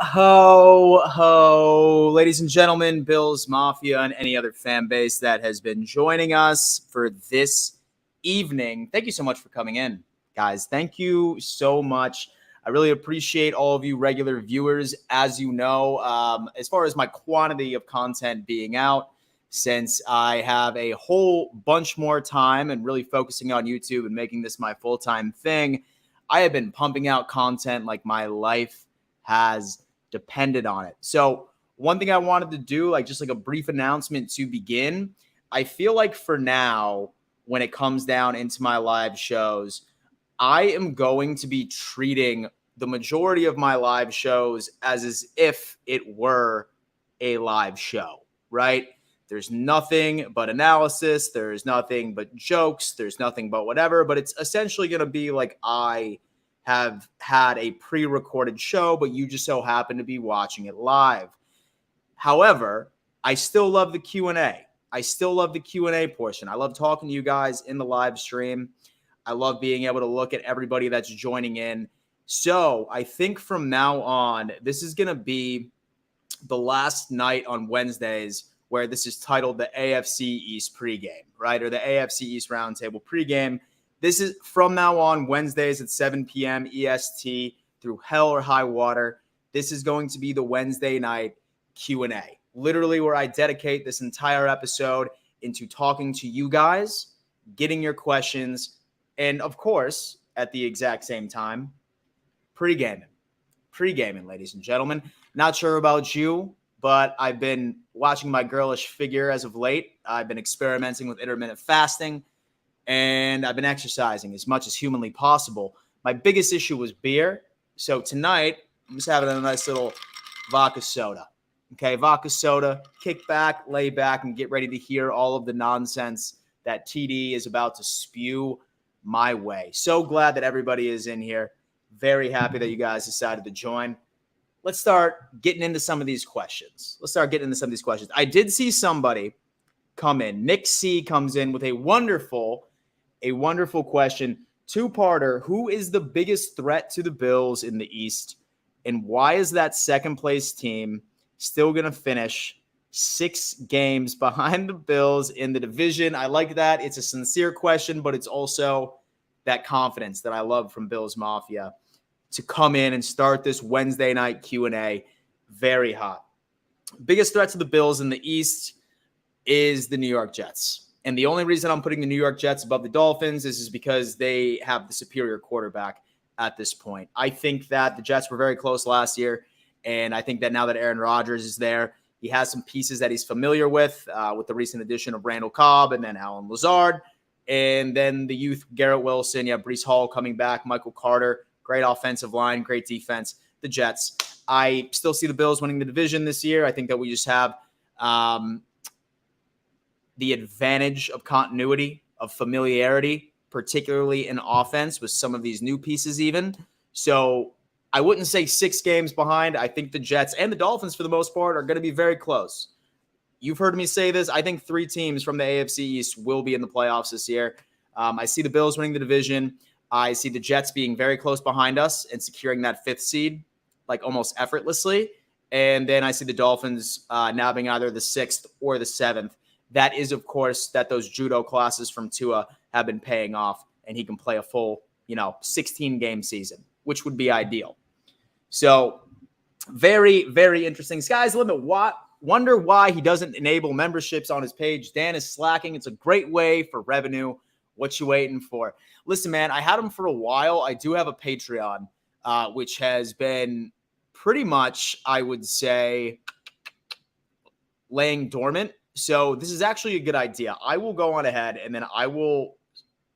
ho, ladies and gentlemen, Bills Mafia, and any other fan base that has been joining us for this evening. Thank you so much for coming in, guys. Thank you so much. I really appreciate all of you regular viewers. As you know, as far as my quantity of content being out, since I have a whole bunch more time and really focusing on YouTube and making this my full-time thing, I have been pumping out content like my life has depended on it. So one thing I wanted to do, just a brief announcement to begin. I feel like for now, when it comes down into my live shows, I am going to be treating the majority of my live shows as if it were a live show, right? There's nothing but analysis. There's nothing but jokes. There's nothing but whatever. But it's essentially going to be like I have had a pre-recorded show, but you just so happen to be watching it live. However, I still love the Q&A. I still love the Q&A portion. I love talking to you guys in the live stream. I love being able to look at everybody that's joining in. So I think from now on, this is going to be the last night on Wednesdays where this is titled the AFC East pregame, right? Or the AFC East Roundtable pregame. This is from now on Wednesdays at 7 p.m. EST through hell or high water. This is going to be the Wednesday night Q&A, literally where I dedicate this entire episode into talking to you guys, getting your questions, and of course, at the exact same time, pregaming, ladies and gentlemen. Not sure about you, but I've been watching my girlish figure as of late. I've been experimenting with intermittent fasting, and I've been exercising as much as humanly possible. My biggest issue was beer. So tonight, I'm just having a nice little vodka soda. Okay, vodka soda, kick back, lay back, and get ready to hear all of the nonsense that TD is about to spew my way. So glad that everybody is in here. Very happy that you guys decided to join. Let's start getting into some of these questions. I did see somebody come in. Nick C comes in with a wonderful question. Two-parter. Who is the biggest threat to the Bills in the East? And why is that second place team still going to finish 6 games behind the Bills in the division? I like that. It's a sincere question, but it's also that confidence that I love from Bills Mafia to come in and start this Wednesday night Q&A very hot. Biggest threat to the Bills in the East is the New York Jets. And the only reason I'm putting the New York Jets above the Dolphins is because they have the superior quarterback at this point. I think that the Jets were very close last year, and I think that now that Aaron Rodgers is there, he has some pieces that he's familiar with the recent addition of Randall Cobb and then Alan Lazard, and then the youth Garrett Wilson, Breece Hall coming back, Michael Carter. Great offensive line, great defense. The Jets. I still see the Bills winning the division this year. I think that we just have the advantage of continuity, of familiarity, particularly in offense with some of these new pieces even. So I wouldn't say 6 games behind. I think the Jets and the Dolphins, for the most part, are going to be very close. You've heard me say this. I think 3 teams from the AFC East will be in the playoffs this year. I see the Bills winning the division. I see the Jets being very close behind us and securing that 5th seed, almost effortlessly. And then I see the Dolphins nabbing either the 6th or the 7th. That is, of course, that those judo classes from Tua have been paying off, and he can play a full, 16-game season, which would be ideal. So very, very interesting. Sky's the limit. Wonder why he doesn't enable memberships on his page. Dan is slacking. It's a great way for revenue. What you waiting for? Listen, man, I had him for a while. I do have a Patreon, which has been pretty much, I would say, laying dormant. So this is actually a good idea. I will go on ahead and then I will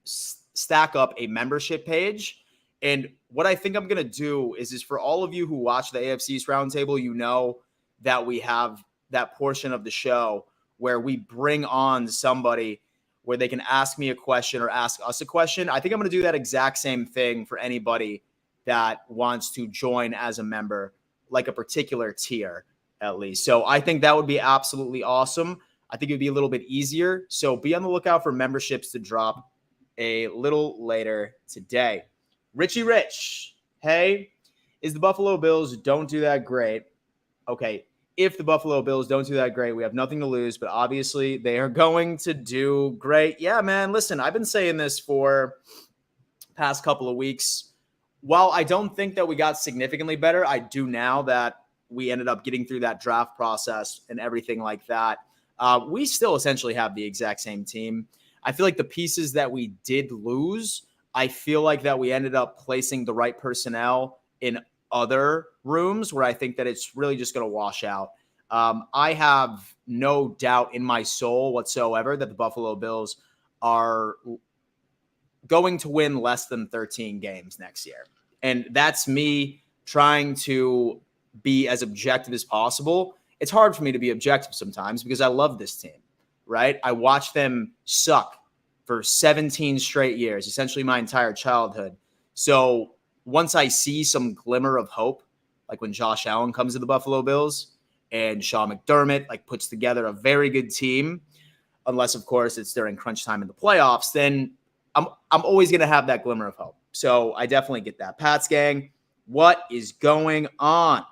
stack up a membership page. And what I think I'm going to do is for all of you who watch the AFC East Roundtable, you know that we have that portion of the show where we bring on somebody where they can ask me a question or ask us a question. I think I'm going to do that exact same thing for anybody that wants to join as a member, like a particular tier at least. So I think that would be absolutely awesome. I think it would be a little bit easier. So be on the lookout for memberships to drop a little later today. Richie Rich, hey, is the Buffalo Bills don't do that great. Okay, if the Buffalo Bills don't do that great, we have nothing to lose, but obviously they are going to do great. Yeah, man, listen, I've been saying this for past couple of weeks. While I don't think that we got significantly better, I do now that we ended up getting through that draft process and everything like that. We still essentially have the exact same team. I feel like the pieces that we did lose, I feel like that we ended up placing the right personnel in other rooms where I think that it's really just going to wash out. I have no doubt in my soul whatsoever that the Buffalo Bills are going to win less than 13 games next year. And that's me trying to be as objective as possible. It's hard for me to be objective sometimes because I love this team, right? I watched them suck for 17 straight years, essentially my entire childhood. So once I see some glimmer of hope, like when Josh Allen comes to the Buffalo Bills and Sean McDermott like puts together a very good team, unless of course it's during crunch time in the playoffs, then I'm always going to have that glimmer of hope. So I definitely get that. Pats gang, what is going on?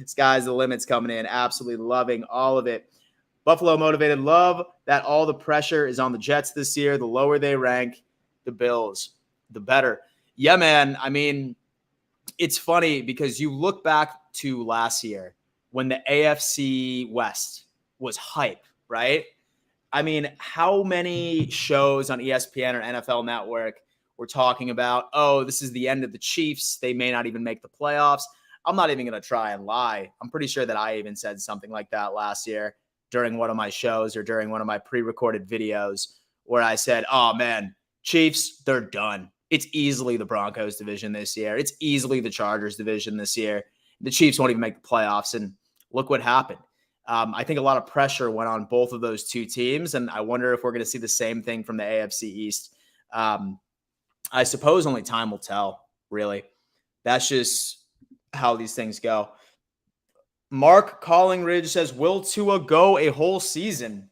Sky's the limit's coming in. Absolutely loving all of it. Buffalo motivated, love that all the pressure is on the Jets this year. The lower they rank, the Bills, the better. Yeah, man. I mean, it's funny because you look back to last year when the AFC West was hype, right? I mean, how many shows on ESPN or NFL Network were talking about, oh, this is the end of the Chiefs. They may not even make the playoffs. I'm not even going to try and lie. I'm pretty sure that I even said something like that last year during one of my shows or during one of my pre-recorded videos where I said, oh, man, Chiefs, they're done. It's easily the Broncos division this year. It's easily the Chargers division this year. The Chiefs won't even make the playoffs. And look what happened. I think a lot of pressure went on both of those two teams, and I wonder if we're going to see the same thing from the AFC East. I suppose only time will tell, really. That's just how these things go. Mark Collingridge says, will Tua go a whole season?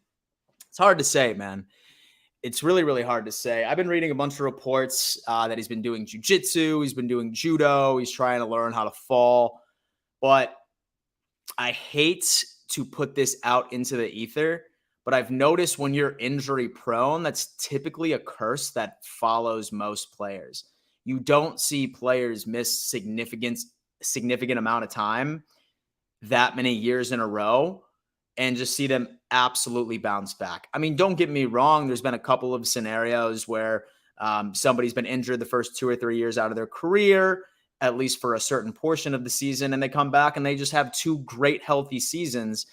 It's hard to say, man. It's really, really hard to say. I've been reading a bunch of reports that he's been doing jiu-jitsu, he's been doing judo, he's trying to learn how to fall, but I hate to put this out into the ether, but I've noticed when you're injury prone, that's typically a curse that follows most players. You don't see players miss significant amount of time that many years in a row and just see them absolutely bounce back. I mean, don't get me wrong. There's been a couple of scenarios where somebody's been injured the first 2 or 3 years out of their career, at least for a certain portion of the season, and they come back and they just have 2 great healthy seasons.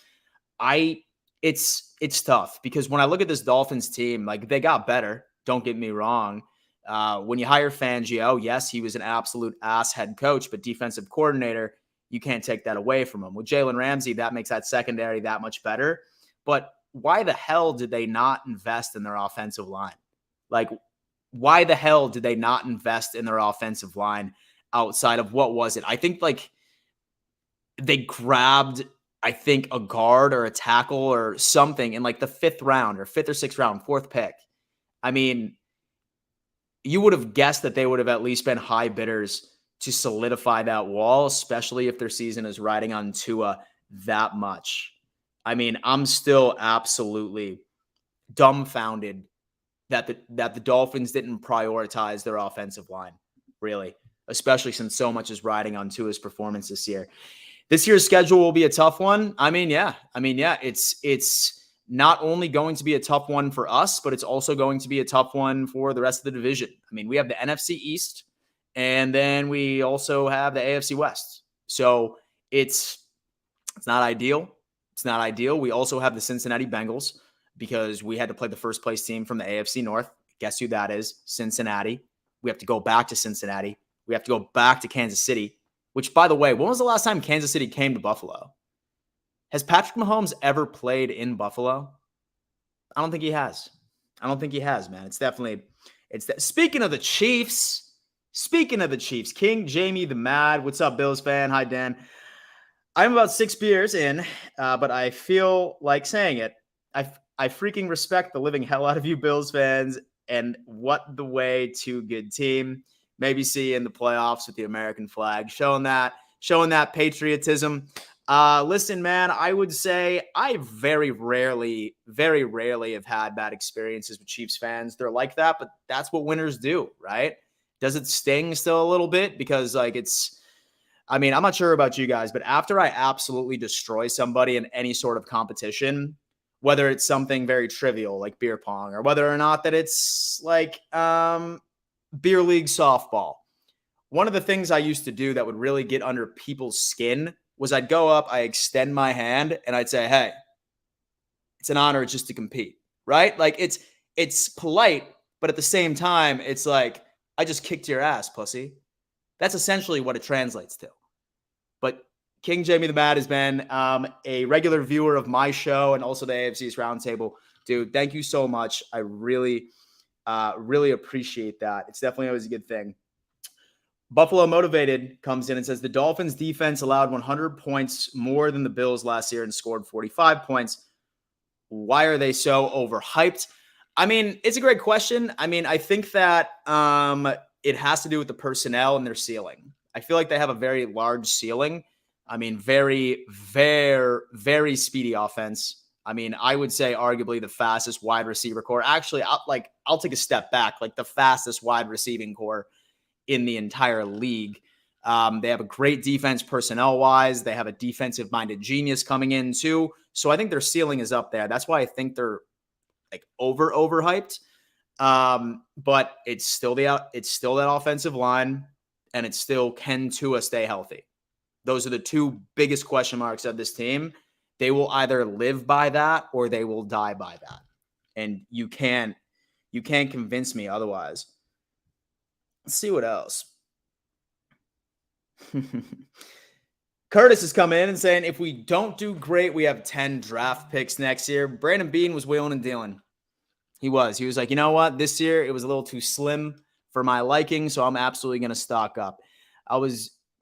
It's tough because when I look at this Dolphins team, like they got better. Don't get me wrong. When you hire Fangio, yes, he was an absolute ass head coach, but defensive coordinator, you can't take that away from him. With Jalen Ramsey, that makes that secondary that much better. But why the hell did they not invest in their offensive line? Like, why the hell did they not invest in their offensive line? Outside of what was it? I think like they grabbed, I think, a guard or a tackle or something in like the 5th round or 5th or 6th round, 4th pick. I mean, you would have guessed that they would have at least been high bidders to solidify that wall, especially if their season is riding on Tua that much. I mean, I'm still absolutely dumbfounded that the Dolphins didn't prioritize their offensive line, really. Especially since so much is riding on Tua's performance this year. This year's schedule will be a tough one. I mean, yeah, it's not only going to be a tough one for us, but it's also going to be a tough one for the rest of the division. I mean, we have the NFC East, and then we also have the AFC West. So it's not ideal. It's not ideal. We also have the Cincinnati Bengals because we had to play the first place team from the AFC North. Guess who that is? Cincinnati. We have to go back to Cincinnati. We have to go back to Kansas City, which, by the way, when was the last time Kansas City came to Buffalo? Has Patrick Mahomes ever played in Buffalo? I don't think he has. Man. It's definitely Speaking of the Chiefs, King Jamie the Mad. What's up, Bills fan? Hi, Dan. I'm about 6 beers in, but I feel like saying it. I freaking respect the living hell out of you Bills fans, and what the way to good team. maybe see you in the playoffs with the American flag, showing that patriotism. Listen, man, I would say I very rarely have had bad experiences with Chiefs fans. They're like that, but that's what winners do, right? Does it sting still a little bit? Because like I'm not sure about you guys, but after I absolutely destroy somebody in any sort of competition, whether it's something very trivial like beer pong or whether or not that it's like beer league softball, one of the things I used to do that would really get under people's skin was I'd go up, I extend my hand, and I'd say, hey, it's an honor just to compete, right? Like it's polite, but at the same time, it's like, I just kicked your ass, pussy. That's essentially what it translates to. But King Jamie the Mad has been a regular viewer of my show and also the AFC East Roundtable. Dude, thank you so much. I really appreciate that. It's definitely always a good thing. Buffalo Motivated comes in and says the Dolphins defense allowed 100 points more than the Bills last year and scored 45 points. Why are they so overhyped? I mean, it's a great question. I mean, I think that it has to do with the personnel and their ceiling. I feel like they have a very large ceiling. I mean, very, very, very speedy offense. I mean, I would say arguably the fastest wide receiver core. Actually, I'll take a step back, like the fastest wide receiving core in the entire league. They have a great defense personnel-wise. They have a defensive-minded genius coming in too. So I think their ceiling is up there. That's why I think they're like overhyped. But it's still that offensive line, and it's still, can Tua stay healthy? Those are the two biggest question marks of this team. They will either live by that or they will die by that. And you can't convince me otherwise. Let's see what else. Curtis has come in and saying, if we don't do great, we have 10 draft picks next year. Brandon Bean was wheeling and dealing. He was like, you know what? This year it was a little too slim for my liking, so I'm absolutely going to stock up.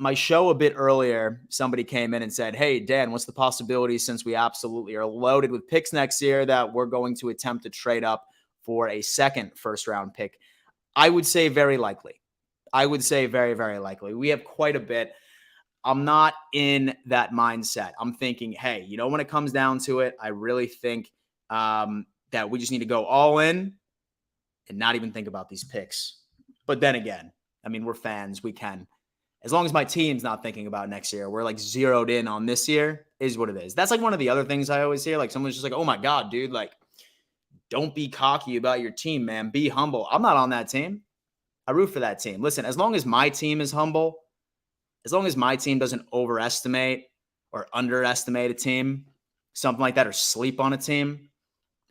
My show a bit earlier, somebody came in and said, hey, Dan, what's the possibility, since we absolutely are loaded with picks next year, that we're going to attempt to trade up for a second first-round pick? I would say very likely. I would say very, very likely. We have quite a bit. I'm not in that mindset. I'm thinking, hey, when it comes down to it, I really think that we just need to go all in and not even think about these picks. But then again, I mean, we're fans. We can. As long as my team's not thinking about next year, we're like zeroed in on this year, is what it is. That's like one of the other things I always hear. Like someone's just like, oh my God, dude, like, don't be cocky about your team, man. Be humble. I'm not on that team. I root for that team. Listen, as long as my team is humble, as long as my team doesn't overestimate or underestimate a team, something like that, or sleep on a team,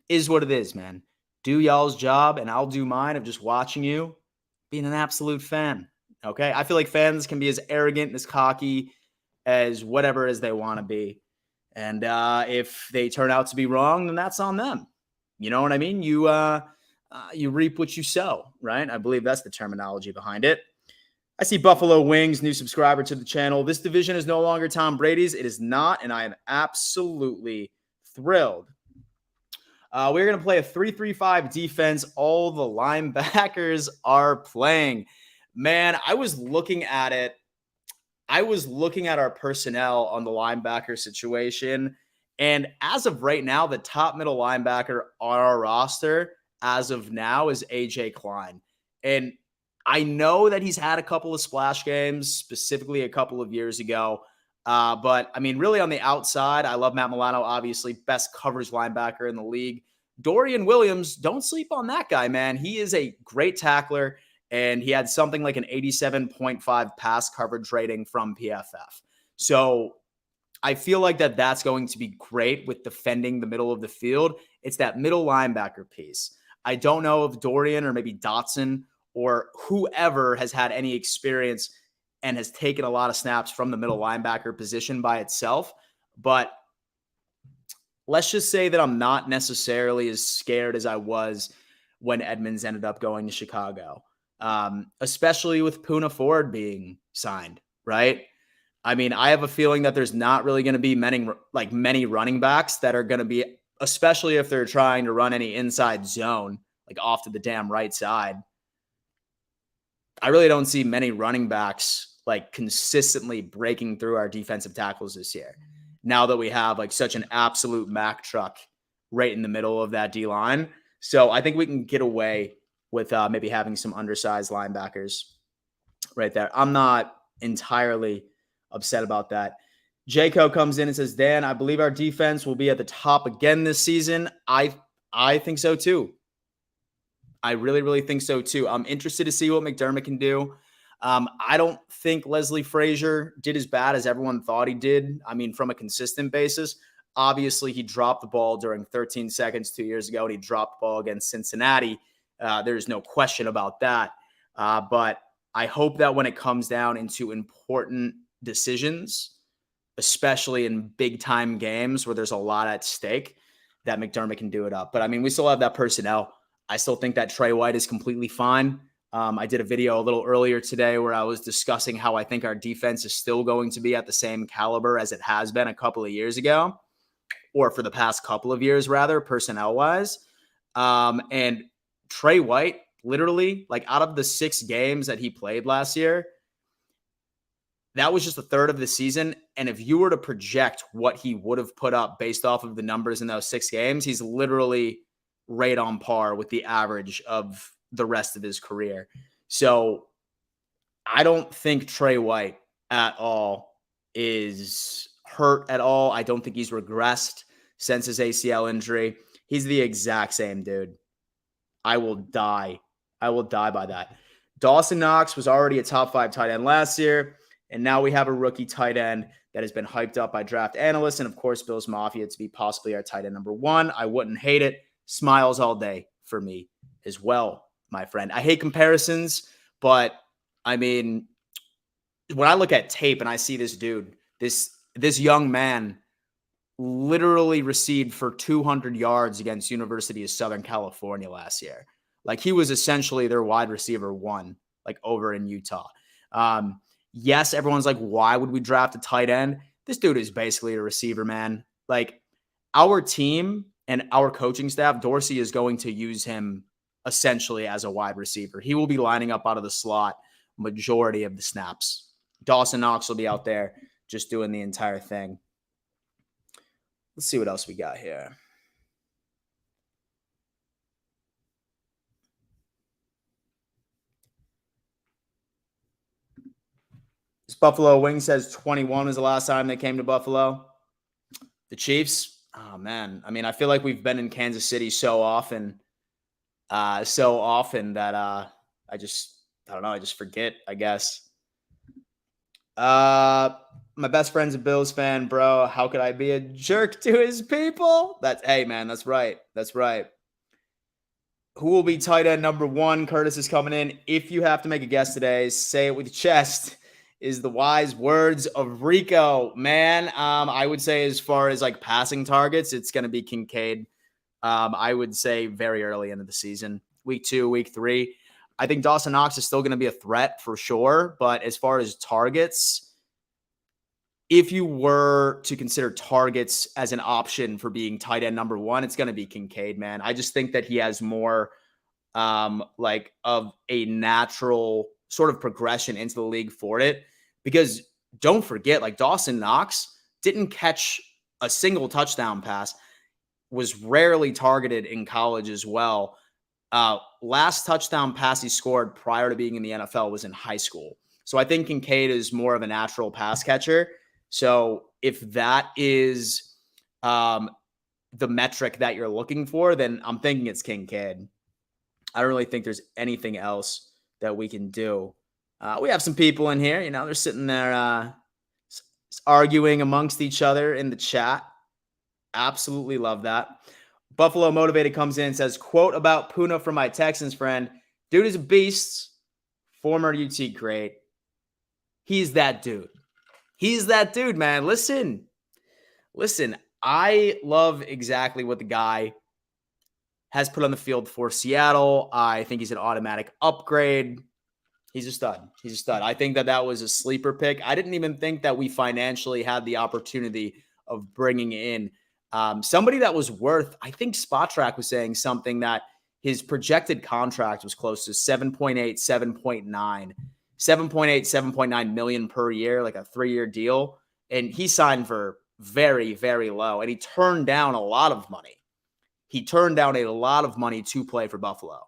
is what it is, man. Do y'all's job, and I'll do mine of just watching you, being an absolute fan. Okay? I feel like fans can be as arrogant and as cocky as whatever as they want to be. And if they turn out to be wrong, then that's on them. You know what I mean? You reap what you sow, right? I believe that's the terminology behind it. I see Buffalo Wings, new subscriber to the channel. This division is no longer Tom Brady's. It is not, and I am absolutely thrilled. We're going to play a 3-3-5 defense. All the linebackers are playing. Man, I was looking at it. I was looking at our personnel on the linebacker situation, and as of right now, the top middle linebacker on our roster as of now is A.J. Klein. And I know that he's had a couple of splash games, specifically a couple of years ago. But, I mean, really on the outside, I love Matt Milano, obviously, best coverage linebacker in the league. Dorian Williams, don't sleep on that guy, man. He is a great tackler, and he had something like an 87.5 pass coverage rating from PFF. So I feel like that's going to be great with defending the middle of the field. It's that middle linebacker piece. I don't know if Dorian or maybe Dotson or whoever has had any experience and has taken a lot of snaps from the middle linebacker position by itself. But let's just say that I'm not necessarily as scared as I was when Edmonds ended up going to Chicago, especially with Puna Ford being signed, right? I mean, I have a feeling that there's not really going to be many running backs that are going to be, especially if they're trying to run any inside zone, like off to the damn right side. I really don't see many running backs like consistently breaking through our defensive tackles this year. Now that we have like such an absolute Mack truck right in the middle of that D-line. So I think we can get away with maybe having some undersized linebackers right there. I'm not entirely upset about that. Jayco comes in and says, Dan, I believe our defense will be at the top again this season. I think so too. I really, really think so too. I'm interested to see what McDermott can do. I don't think Leslie Frazier did as bad as everyone thought he did. I mean, from a consistent basis, obviously he dropped the ball during 13 seconds 2 years ago, and he dropped the ball against Cincinnati. There's no question about that. But I hope that when it comes down into important decisions, especially in big time games where there's a lot at stake, that McDermott can do it up. But I mean, we still have that personnel. I still think that Trey White is completely fine. I did a video a little earlier today where I was discussing how I think our defense is still going to be at the same caliber as it has been a couple of years ago, or for the past couple of years, rather, personnel-wise. And Trey White, literally, like out of the 6 games that he played last year, that was just a third of the season. And if you were to project what he would have put up based off of the numbers in those 6 games, he's literally right on par with the average of the rest of his career. So I don't think Trey White at all is hurt at all. I don't think he's regressed since his ACL injury. He's the exact same dude. I will die. I will die by that. Dawson Knox was already a top 5 tight end last year, and now we have a rookie tight end that has been hyped up by draft analysts and, of course, Bills Mafia to be possibly our tight end number 1. I wouldn't hate it. Smiles all day for me as well, my friend. I hate comparisons, but I mean, when I look at tape and I see this dude, this young man literally received for 200 yards against University of Southern California last year. Like, he was essentially their wide receiver 1, like over in Utah. Yes, everyone's like, why would we draft a tight end? This dude is basically a receiver, man. Like, our team and our coaching staff, Dorsey is going to use him essentially as a wide receiver. He will be lining up out of the slot majority of the snaps. Dawson Knox will be out there just doing the entire thing. Let's see what else we got here. This Buffalo Wing says 21 was the last time they came to Buffalo. The Chiefs, oh man. I mean, I feel like we've been in Kansas City so often that I don't know, I just forget, I guess. My best friend's a Bills fan, bro. How could I be a jerk to his people? Hey man, that's right. That's right. Who will be tight end number 1? Curtis is coming in. If you have to make a guess today, say it with your chest. Is the wise words of Rico, man. I would say as far as like passing targets, it's going to be Kincaid. I would say very early into the season, week 2, week 3. I think Dawson Knox is still going to be a threat for sure. But as far as targets, if you were to consider targets as an option for being tight end number 1, it's going to be Kincaid, man. I just think that he has more like of a natural sort of progression into the league for it. Because don't forget, like, Dawson Knox didn't catch a single touchdown pass, was rarely targeted in college as well. Last touchdown pass he scored prior to being in the NFL was in high school. So I think Kincaid is more of a natural pass catcher. So if that is the metric that you're looking for, then I'm thinking it's Kincaid. I don't really think there's anything else that we can do. We have some people in here, they're sitting there arguing amongst each other in the chat. Absolutely love that. Buffalo Motivated comes in and says, quote about Puna from my Texans friend. Dude is a beast. Former UT great. He's that dude. He's that dude, man. Listen, I love exactly what the guy has put on the field for Seattle. I think he's an automatic upgrade. He's a stud. I think that was a sleeper pick. I didn't even think that we financially had the opportunity of bringing in somebody that was worth, I think Spot Track was saying something that his projected contract was close to 7.8, 7.9 million per year, like a 3-year deal. And he signed for very, very low. And he turned down a lot of money. He turned down a lot of money to play for Buffalo,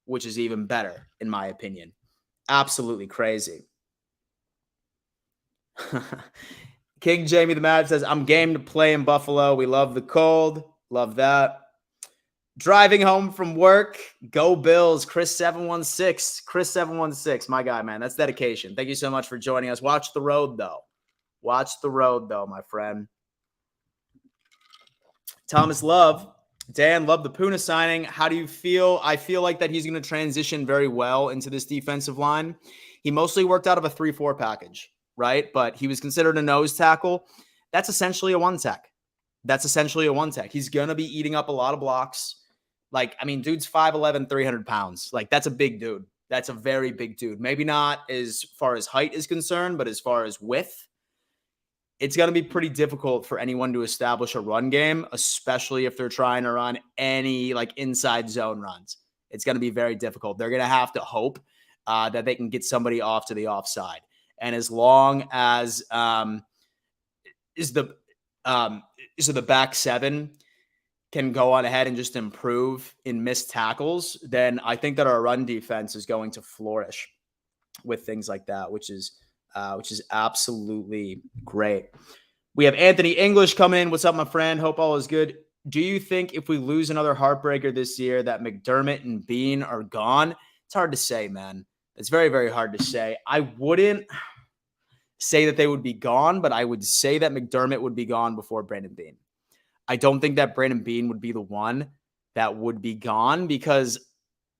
which is even better, in my opinion. Absolutely crazy. King Jamie the Mad says, I'm game to play in Buffalo. We love the cold. Love that. Driving home from work. Go Bills. Chris716. Chris716. My guy, man. That's dedication. Thank you so much for joining us. Watch the road, though. Watch the road, though, my friend. Thomas Love. Dan, love the Puna signing. How do you feel? I feel like that he's going to transition very well into this defensive line. He mostly worked out of a 3-4 package, right? But he was considered a nose tackle. That's essentially a one-tech. He's going to be eating up a lot of blocks. Like, I mean, dude's 5'11", 300 pounds. Like, that's a big dude. That's a very big dude. Maybe not as far as height is concerned, but as far as width, it's going to be pretty difficult for anyone to establish a run game, especially if they're trying to run any like inside zone runs. It's going to be very difficult. They're going to have to hope that they can get somebody off to the offside. And as long as is the back seven can go on ahead and just improve in missed tackles, then I think that our run defense is going to flourish with things like that, which is absolutely great. We have Anthony English coming in. What's up, my friend? Hope all is good. Do you think if we lose another heartbreaker this year that McDermott and Bean are gone? It's hard to say, man. It's very, very hard to say. I wouldn't say that they would be gone, but I would say that McDermott would be gone before Brandon Bean. I don't think that Brandon Bean would be the one that would be gone because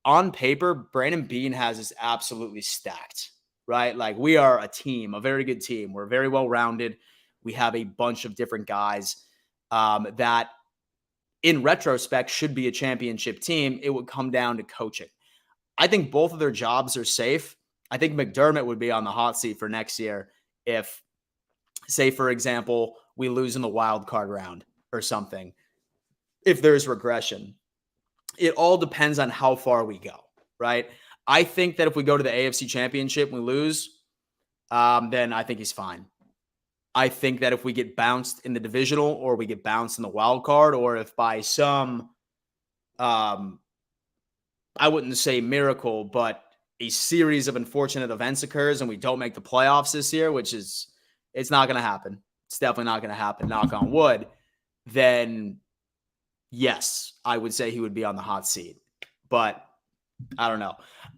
on paper, Brandon Bean has us absolutely stacked, right? Like we are a team, a very good team. We're very well-rounded. We have a bunch of different guys that in retrospect should be a championship team. It would come down to coaching. I think both of their jobs are safe. I think McDermott would be on the hot seat for next year if, say, for example, we lose in the wild card round or something, if there's regression. It all depends on how far we go, right? I think that if we go to the AFC Championship and we lose, then I think he's fine. I think that if we get bounced in the divisional or we get bounced in the wild card, or if by some, I wouldn't say miracle, but a series of unfortunate events occurs and we don't make the playoffs this year, which is, it's not going to happen. It's definitely not going to happen, knock on wood. Then yes, I would say he would be on the hot seat. But I don't know.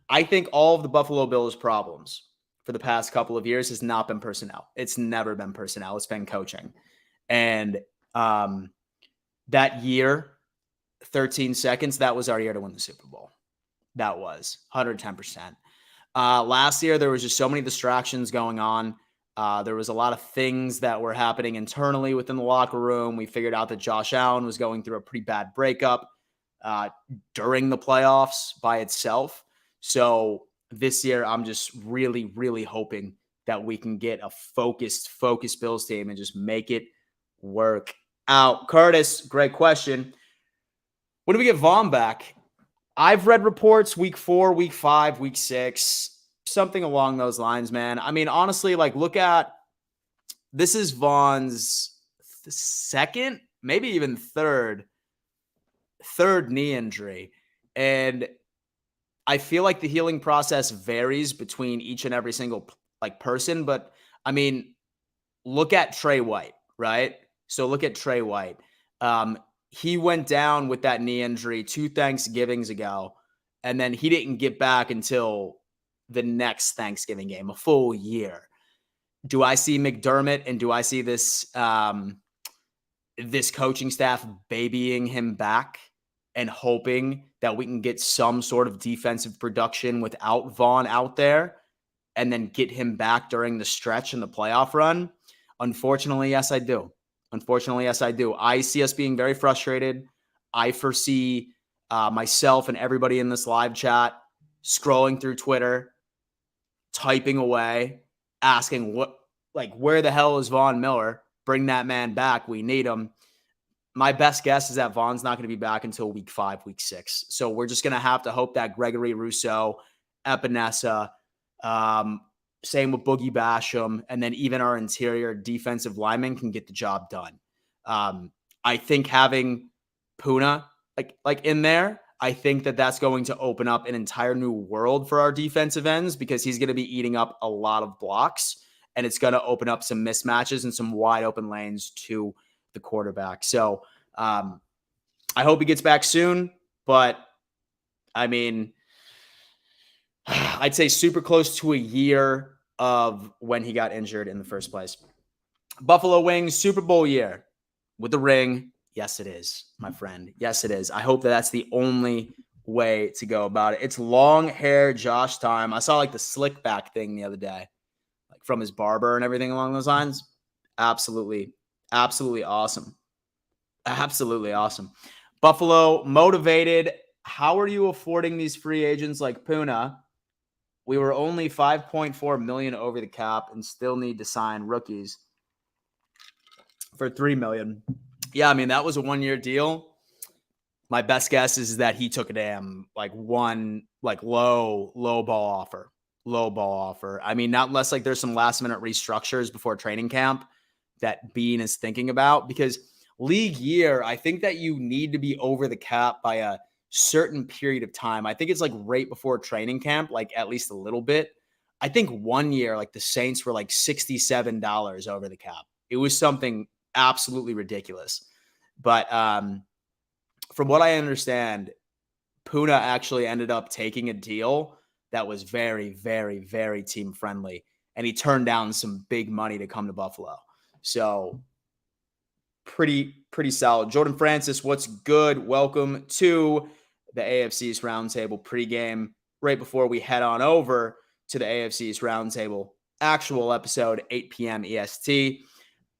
I think all of the Buffalo Bills' problems for the past couple of years has not been personnel. It's never been personnel. It's been coaching. And that year, 13 seconds, that was our year to win the Super Bowl. That was 110%. Last year, there was just so many distractions going on. There was a lot of things that were happening internally within the locker room. We figured out that Josh Allen was going through a pretty bad breakup during the playoffs by itself. So this year, I'm just really, really hoping that we can get a focused Bills team and just make it work out. Curtis, great question. When do we get Vaughn back? I've read reports week 4, week 5, week 6. Something along those lines, man. I mean, honestly, like look at, this is Vaughn's second, maybe even third knee injury. And I feel like the healing process varies between each and every single like person. But I mean, look at Trey White, right? So look at Trey White. He went down with that knee injury 2 Thanksgivings ago, and then he didn't get back until the next Thanksgiving game, a full year. Do I see McDermott and do I see this this coaching staff babying him back and hoping that we can get some sort of defensive production without Vaughn out there and then get him back during the stretch in the playoff run? Unfortunately, yes, I do. I see us being very frustrated. I foresee myself and everybody in this live chat scrolling through Twitter, typing away, asking where the hell is Von Miller? Bring that man back. We need him. my best guess is that Vaughn's not going to be back until week 5, week 6. So we're just going to have to hope that Gregory Rousseau, Epinesa, same with Boogie Basham, and then even our interior defensive linemen can get the job done. I think having Puna like in there, I think that that's going to open up an entire new world for our defensive ends because he's going to be eating up a lot of blocks, and it's going to open up some mismatches and some wide open lanes to the quarterback. So I hope he gets back soon, but I mean, I'd say super close to a year of when he got injured in the first place. Buffalo Wings Super Bowl year with the ring. Yes, it is, my friend. Yes, it is. I hope that that's the only way to go about it. It's long hair Josh time. I saw like the slick back thing the other day, like from his barber and everything along those lines. Absolutely, absolutely awesome. Absolutely awesome. Buffalo motivated. How are you affording these free agents like Puna? We were only 5.4 million over the cap and still need to sign rookies for 3 million. Yeah, I mean, that was a 1-year deal. My best guess is that he took a damn low ball offer. I mean, not unless like there's some last minute restructures before training camp that Bean is thinking about, because league year, I think that you need to be over the cap by a certain period of time. I think it's like right before training camp, like at least a little bit. I think 1 year, like the Saints were like $67 over the cap. It was something absolutely ridiculous. But from what I understand, Puna actually ended up taking a deal that was very, very, very team friendly. And he turned down some big money to come to Buffalo. So pretty solid. Jordan Francis, what's good? Welcome to the AFC East Roundtable pregame. Right before we head on over to the AFC East Roundtable actual episode, 8 p.m. EST.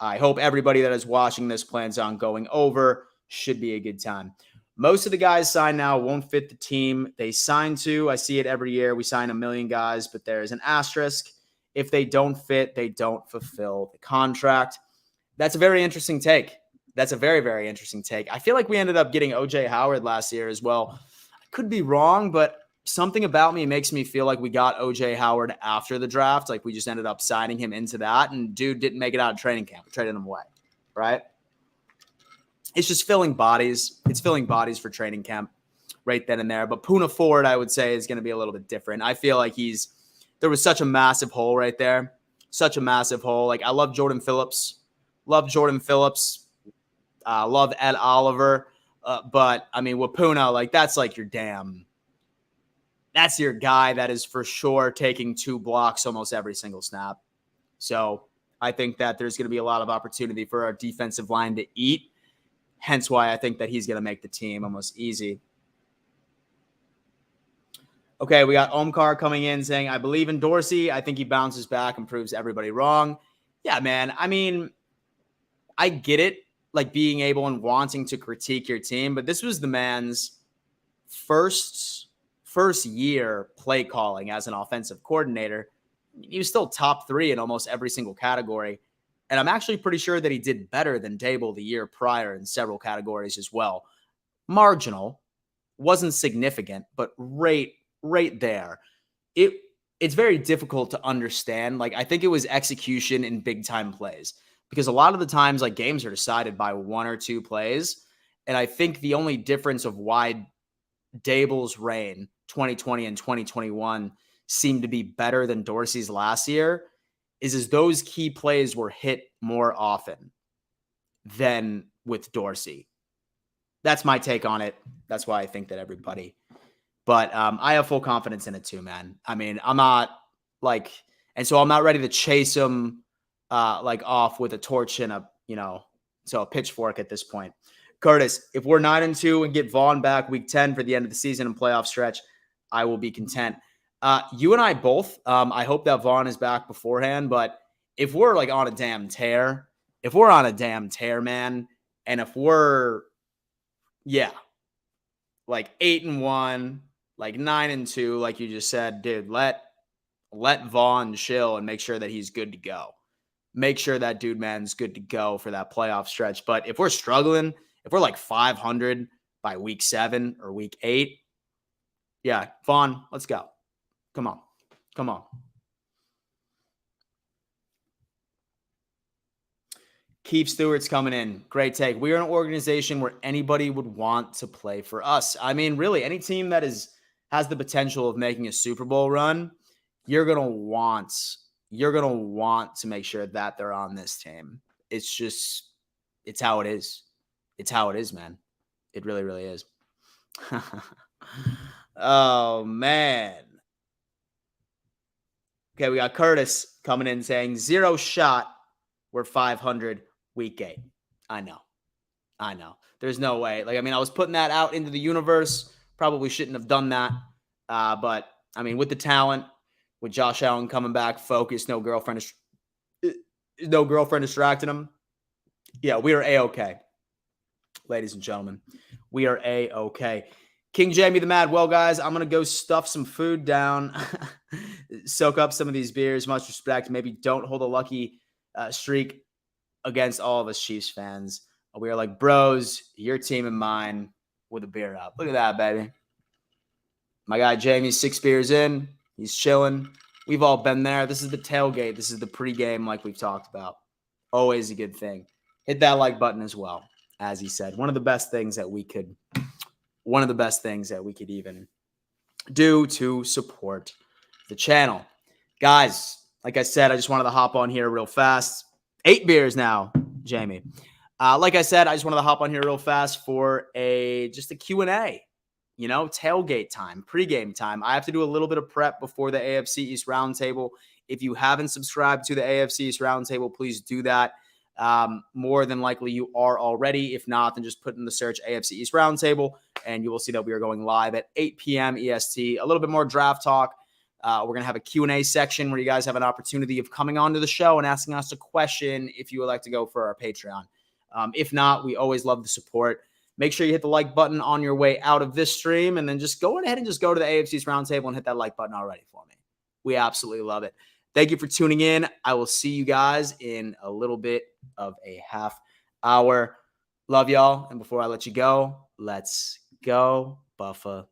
I hope everybody that is watching this plans on going over. Should be a good time. Most of the guys signed now won't fit the team they signed to. I see it every year. We sign 1 million guys, but there's an asterisk. If they don't fit, they don't fulfill the contract. That's a very interesting take. That's a very, very interesting take. I feel like we ended up getting O.J. Howard last year as well. I could be wrong, but something about me makes me feel like we got O.J. Howard after the draft. Like we just ended up signing him into that, and dude didn't make it out of training camp. We traded him away, right? It's just filling bodies. It's filling bodies for training camp right then and there. But Puna Ford, I would say, is going to be a little bit different. I feel like there was such a massive hole right there. Such a massive hole. Like, I love Jordan Phillips. Love Ed Oliver. But, I mean, with Puna, like, that's like that's your guy that is for sure taking 2 blocks almost every single snap. So I think that there's going to be a lot of opportunity for our defensive line to eat. Hence why I think that he's going to make the team almost easy. Okay, we got Omkar coming in saying, I believe in Dorsey. I think he bounces back and proves everybody wrong. Yeah, man. I mean, I get it, like being able and wanting to critique your team, but this was the man's first year play calling as an offensive coordinator. He was still top 3 in almost every single category. And I'm actually pretty sure that he did better than Dable the year prior in several categories as well. Marginal, wasn't significant, but right there. It's very difficult to understand. Like, I think it was execution in big time plays, because a lot of the times, like, games are decided by 1 or 2 plays. And I think the only difference of why Dable's reign 2020 and 2021 seemed to be better than Dorsey's last year is those key plays were hit more often than with Dorsey. That's my take on it. That's why I think that everybody. But I have full confidence in it too, man. I mean, I'm not like, and so I'm not ready to chase him like off with a torch and a pitchfork at this point. Curtis, if we're 9-2 and get Vaughn back week 10 for the end of the season and playoff stretch, I will be content. You and I both, I hope that Vaughn is back beforehand, but if we're like on a damn tear, man, and if we're, like 8-1, like 9-2, like you just said, dude, let Vaughn chill and make sure that he's good to go. Make sure that dude, man's good to go for that playoff stretch. But if we're struggling If we're like 500 by week 7 or week 8, yeah, Vaughn, let's go. Come on. Come on. Keith Stewart's coming in. Great take. We are an organization where anybody would want to play for us. I mean, really, any team that has the potential of making a Super Bowl run, you're gonna want to make sure that they're on this team. It's how it is. It's how it is, man. It really, really is. Oh man. Okay, we got Curtis coming in saying 0 shot. We're 500 week 8. I know. There's no way. Like, I mean, I was putting that out into the universe. Probably shouldn't have done that. But I mean, with the talent, with Josh Allen coming back, focused, no girlfriend distracting him. Yeah, we are A-okay. Ladies and gentlemen, we are A-okay. King Jamie the Mad. Well, guys, I'm going to go stuff some food down, soak up some of these beers. Much respect. Maybe don't hold a lucky streak against all of us Chiefs fans. We are like bros, your team and mine, with a beer up. Look at that, baby. My guy Jamie's 6 beers in. He's chilling. We've all been there. This is the tailgate. This is the pregame like we've talked about. Always a good thing. Hit that like button as well, as he said. One of the best things that we could even do to support the channel. Guys, like I said, I just wanted to hop on here real fast. 8 beers now, Jamie. Like I said, I just wanted to hop on here real fast for just a Q&A, tailgate time, pregame time. I have to do a little bit of prep before the AFC East Roundtable. If you haven't subscribed to the AFC East Roundtable, please do that. More than likely you are already. If not, then just put in the search AFC East Roundtable, and you will see that we are going live at 8 p.m. EST. A little bit more draft talk. We're going to have a Q&A section where you guys have an opportunity of coming onto the show and asking us a question if you would like to go for our Patreon. If not, we always love the support. Make sure you hit the like button on your way out of this stream, and then just go ahead and just go to the AFC's Roundtable and hit that like button already for me. We absolutely love it. Thank you for tuning in. I will see you guys in a little bit of a half hour. Love y'all. And before I let you go, let's go Buffalo.